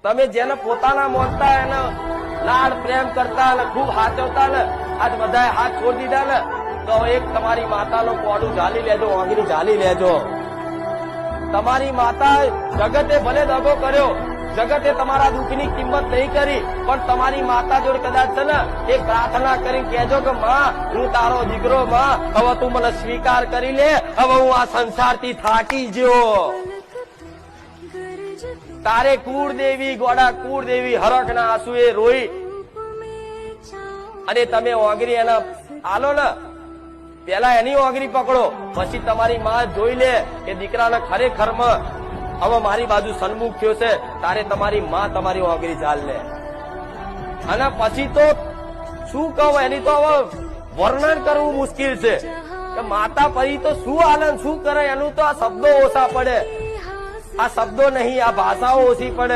તમે જેને પોતાના માનતા એને લાડ પ્રેમ કરતા ને ખૂબ હાચવતા ને આજ બધાએ હાથ છોડી દીધા ને તો એક તમારી માતાનું કોડું ઝાલી લેજો, આંગળી ઝાલી લેજો. તમારી માતા જગતે ભલે દગો કર્યો, જગતે તમારા દુઃખની કિંમત નહીં કરી, પણ તમારી માતા જોડે કદાચ છે ને એ પ્રાર્થના કરીને કહેજો કે માં હું તારો દીકરો, માં હવે તું મને સ્વીકાર કરી લે, હવે હું આ સંસારથી થાકી ગયો. તારે કુળદેવી ગોડા કુળદેવી હરખના આંસુએ રોઈ અને તમે ઓગરી એના આલો ને, પેલા એની ઓગરી પકડો, પછી તમારી માં જોઈ લે કે દીકરાને ખરેખરમાં હવે મારી બાજુ સન્મુખ થયો છે, તારે તમારી માં તમારી ઓગરી ચાલ લે. અને પછી તો શું કહું, એની તો હવે વર્ણન કરવું મુશ્કેલ છે કે માતા પછી તો શું આનંદ શું કરે, એનું તો આ શબ્દો ઓછા પડે, આ શબ્દો નહીં, આ ભાષાઓ ઓછી પડે.